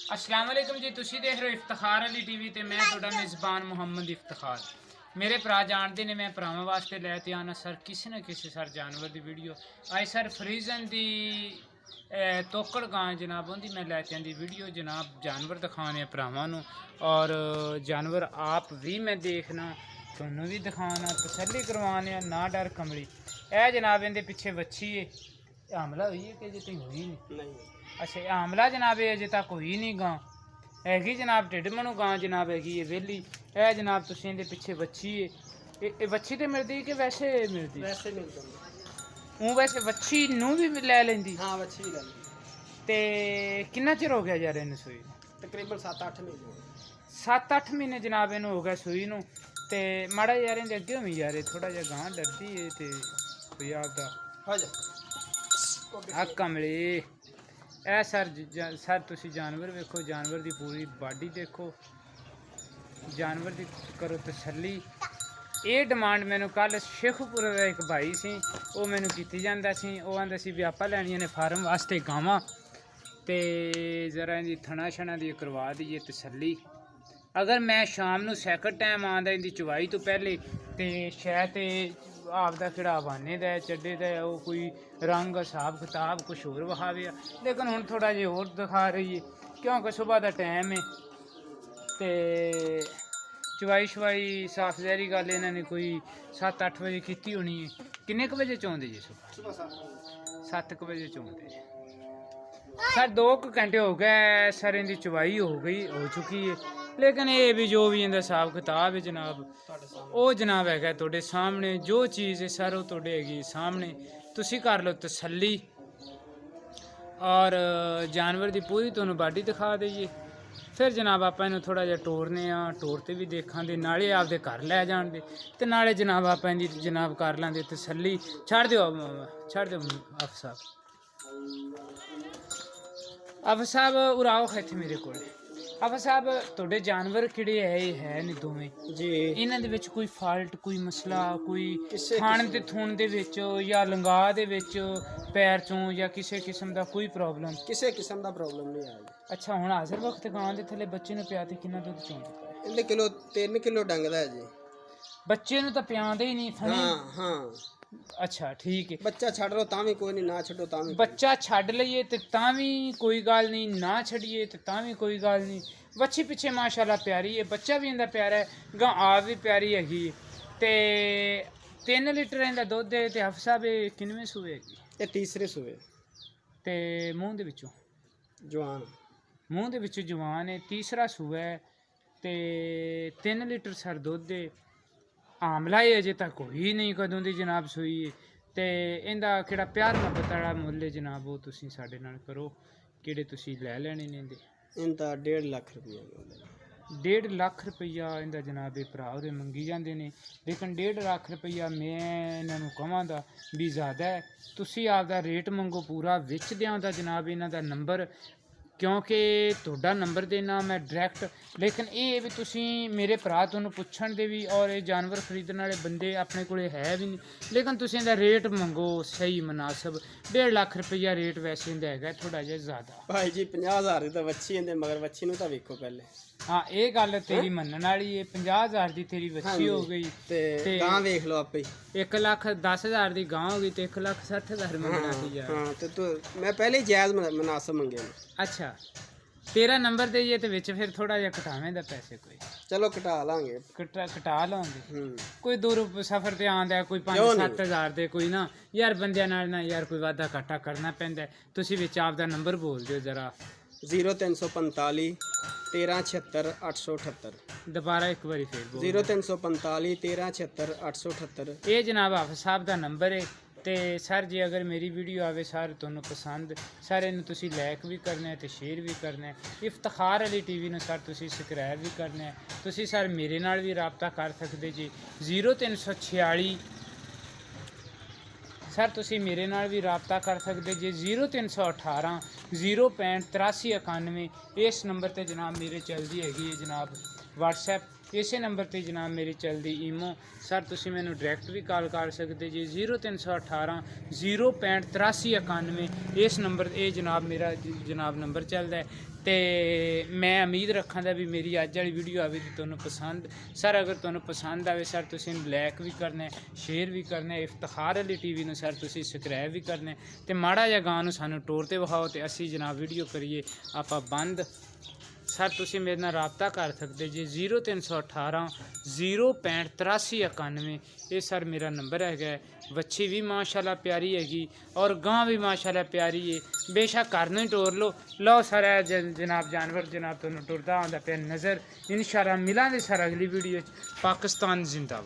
अस्सलाम वालेकुम जी, तुसी देख रहे हो इफ्तिखार अली टीवी ते मैं तुहाडा मेज़बान मुहम्मद इफ्तिखार। मेरे भरा जानते ने मैं भरावां वास्ते लैके आना सर किसी न किसी सर जानवर की वीडियो। अज सर फ्रीजन की तोकड़ गां जनाब उनकी मैं लैके आंदी वीडियो जनाब। जानवर दिखाने भरावां नूं और जानवर आप भी मैं देखना तुहानूं भी दिखाना तसल्ली करवाने ना डर कमली। ए जनाब इहदे पिछे वच्छी है, हमला हुई है कि अजे तक हुई नहीं? अच्छा हमला जनाब अजे तक हुई नहीं गां हैगी जनाब। ढिड मनु गां जनाब हैगी है वेली। ए जनाब तुसीं इहदे पिछे वच्छी है, ये वच्छी तो मिलती कि वैसे मिलती? वैसे मिल जाती। हूँ वैसे वच्छी नूं भी लै लैंदी? हाँ वच्छी भी लैंदी। ते किन्ना चिर हो गया यार इन्हूं सूई? तकरीबन 7-8 महीने। 7-8 महीने जनाब इन्हूं हो गया सूई नूं। ते माड़ा यार इहदे अगे होवी यार थोड़ा जिहा गां डरदी है ते कोई आपदा आ कमले। ए सर तुसी जानवर वेखो, जानवर की पूरी बॉडी देखो, जानवर की करो तसल्ली। ये डिमांड मैनू कल शेखपुर का एक भाई सी वो मैनू कीती जांदा सी। वो आंदा सी भी आपां लैणियां ने फार्म वास्ते गावां ते जरा इहदी थणा छणा दी करवा दईए तसल्ली। अगर मैं शाम नूं सैकंड टाइम आंदा इहदी चवाई तो पहले ते शायद आपदा किहड़ा हवाने दा चड्डे दा वो कोई रंग हिसाब किताब कुछ होर विखावे, लेकिन हुण थोड़ा जिहा होर दिखा रही है क्योंकि सुबह का टाइम है ते चवाई शवाई साफ जहरी गल इन्हां ने कोई 7-8 बजे कीती होनी है। किन्ने क बजे चौंदे जी? सुबह 7 बजे चौंदे सर। 2 घंटे हो गए सर, इनकी चवाई हो चुकी है, लेकिन ये भी जो भी इनका हिसाब किताब है जनाब वो जनाब है तुहाडे सामने। जो चीज़ है सर वो तुहाडे हैगी सामने, तुसी कर लो तसल्ली। और जानवर की पूरी तुहानूं बाडी दिखा दईए, फिर जनाब आप इन्हूं थोड़ा जिहा टोरने टोर ते भी देखांगे, नाले आपदे घर लै जाणगे ते नाले जनाब आप इहदी जनाब कर लांगे तसल्ली। छड्ड दिओ अफ साहब, अफ साहब उराओ इत्थे मेरे कोल। अफ साहब तुहाडे जानवर किहड़े है ने दोवें जी? इन्हां दे विच कोई फाल्ट कोई मसला कोई खाण ते थूण दे विच या लंगा दे विच पैर चों या किसी किस्म दा कोई प्रॉब्लम? किसी किस्म दा प्रॉब्लम नहीं आई। अच्छा हुण हाज़र वक्त गां दे थल्ले बच्चे नूं पिया ते किन्ना दुद्ध चोंदा है? इहदे किलो 3 किलो डंगदा है जी। बच्चे नूं तां पियांदे ही नहीं फणी? हाँ अच्छा ठीक है। बच्चा छड़ लो तां भी कोई नहीं, ना छड्डो तां भी। बच्चा छड्ड लईए ते तां भी कोई गल नहीं, ना छड्डिए ते तां भी कोई गल नहीं। बच्ची पिछे माशाल्लाह प्यारी है, बच्चा भी इंदा प्यारा है, गां आप भी प्यारी हैगी ते 3 लीटर इंदा दुद्ध है। ते हफ साहब किनवें सूए हैगी? ये तीसरे सूए ते मूँह दे विचों जवान, मूँह दे विचों जवान है, तीसरा सूआ है ते 3 लीटर सर दुद्ध है। आमला ही अजे तक होई नहीं कदों दी जनाब सूई है। ते इंदा किहड़ा प्यार मुहब्बत वाला मुੱਲ है जनाब वो तुसीं साडे नाल करो, किहड़े तुसीं लै लैणे ने इंदे? इनका 1.5 लाख रुपया। 1.5 लाख रुपया इंदा जनाब भरा उहदे मंगी जांदे ने, लेकिन 1.5 लाख रुपया मैं इन्हां नूं कहांगा भी ज़्यादा है। तुसीं आपदा रेट मंगो पूरा, विच देआंदा जनाब इन्हां दा नंबर, क्योंकि तुहाडा नंबर देना मैं डायरैक्ट, लेकिन ये भी तुसीं मेरे भरा तुहानूं पुछण दे भी और ये जानवर खरीदण वाले बंदे अपने कोले है भी नहीं, लेकिन तुसीं इहदा रेट मंगो सही मुनासिब। 1.5 लाख रुपया रेट वैसे इंदा हैगा थोड़ा जिहा ज़्यादा। भाई जी 50,000 ਦੀ ਤਾਂ ਵੱਛੀ ਇਹਦੇ ਮਗਰ, ਵੱਛੀ ਨੂੰ ਤਾਂ ਵੇਖੋ ਪਹਿਲੇ। हाँ ये गल तेरी मनण वाली है। 50,000 की तेरी वच्छी हो गई ते गां वेख लो आपे। 1,10,000 की गां हो गई तो 1,60,000 मंगना सी यार। हाँ तो तू मैं पहले ही जायज़ मुनासिब मंगे। अच्छा तेरा नंबर देइए तो विच फिर थोड़ा जिहा घटावें दा पैसे कोई? चलो घटा लांगे। घटा लाओगे? कोई दूर सफर ते आंदा कोई 5-7 हज़ार दे कोई ना यार बंदियां नाल ना यार कोई वादा घाटा करना पैंदा। तुसीं विच आपदा नंबर बोल दिओ जरा। 0345 1376 878। दोबारा एक बारी फिर बोल। 0345 1376 878। ये जनाब हाफिज़ साहब का नंबर है। तो सर जी अगर मेरी वीडियो आवे सर तुहानूं पसंद, सर इनू तुसीं लाइक भी करना है तो शेयर भी करना है। इफ्तिखार अली टीवी नूं सर तुसीं सबसक्राइब भी करना है। तुसीं सर मेरे नाल भी राबता कर सकते जी 0346 सर तुसीं मेरे नाल भी राबता कर सकते जे 0318 065 8391। इस नंबर ते जनाब मेरे चलदी हैगी जनाब व्हाट्सएप। ਇਸੇ ਨੰਬਰ ਤੇ ਜਨਾਬ ਮੇਰੀ ਚੱਲਦੀ ਈਮੋ ਸਰ ਤੁਸੀਂ ਮੈਨੂੰ ਡਾਇਰੈਕਟ ਵੀ ਕਾਲ ਕਰ ਸਕਦੇ ਜੀ 0318 065 8391 ਇਸ ਨੰਬਰ ਇਹ ਜਨਾਬ ਮੇਰਾ ਜਨਾਬ ਨੰਬਰ ਚੱਲਦਾ ਹੈ। ਤੇ ਮੈਂ ਉਮੀਦ ਰੱਖਾਂਗਾ ਵੀ ਮੇਰੀ ਅੱਜ ਵਾਲੀ ਵੀਡੀਓ ਆਵੇ ਤੇ ਤੁਹਾਨੂੰ ਪਸੰਦ ਸਰ ਅਗਰ ਤੁਹਾਨੂੰ ਪਸੰਦ ਆਵੇ ਸਰ ਤੁਸੀਂ ਲਾਇਕ ਵੀ ਕਰਨਾ ਹੈ, ਸ਼ੇਅਰ ਵੀ ਕਰਨਾ ਹੈ, ਇਫਤਿਖਾਰ ਅਲੀ ਟੀਵੀ ਨੂੰ ਸਰ ਤੁਸੀਂ ਸਬਸਕ੍ਰਾਈਬ ਵੀ ਕਰਨਾ ਹੈ ਤੇ ਮਾੜਾ ਜਿਹਾ ਗਾਂ ਨੂੰ ਸਾਨੂੰ ਟੋਰ ਤੇ ਵਿਖਾਓ ਤੇ ਅਸੀਂ ਜਨਾਬ ਵੀਡੀਓ ਕਰੀਏ ਆਪਾਂ ਬੰਦ। ਸਰ ਤੁਸੀਂ ਮੇਰੇ ਨਾਲ ਰਾਬਤਾ ਕਰ ਸਕਦੇ ਜੀ 0318 065 8391 ਇਹ ਸਰ ਮੇਰਾ ਨੰਬਰ ਹੈਗਾ। ਵੱਛੀ ਵੀ ਮਾਸ਼ਾਅੱਲਾ ਪਿਆਰੀ ਹੈਗੀ ਔਰ ਗਾਂ ਵੀ ਮਾਸ਼ਾਅੱਲਾ ਪਿਆਰੀ ਹੈ, ਬੇਸ਼ੱਕ ਘਰ ਨੂੰ ਹੀ ਟੋਰ ਲਓ ਸਰ ਜਨਾਬ ਜਾਨਵਰ ਜਨਾਬ ਤੁਹਾਨੂੰ ਟੁਰਦਾ ਆਉਂਦਾ ਪਿਆ ਨਜ਼ਰ। ਇਨਸ਼ਾਅੱਲਾ ਮਿਲਾਂਗੇ ਸਰ ਅਗਲੀ ਵੀਡੀਓ 'ਚ। ਪਾਕਿਸਤਾਨ ਜ਼ਿੰਦਾਬਾਦ।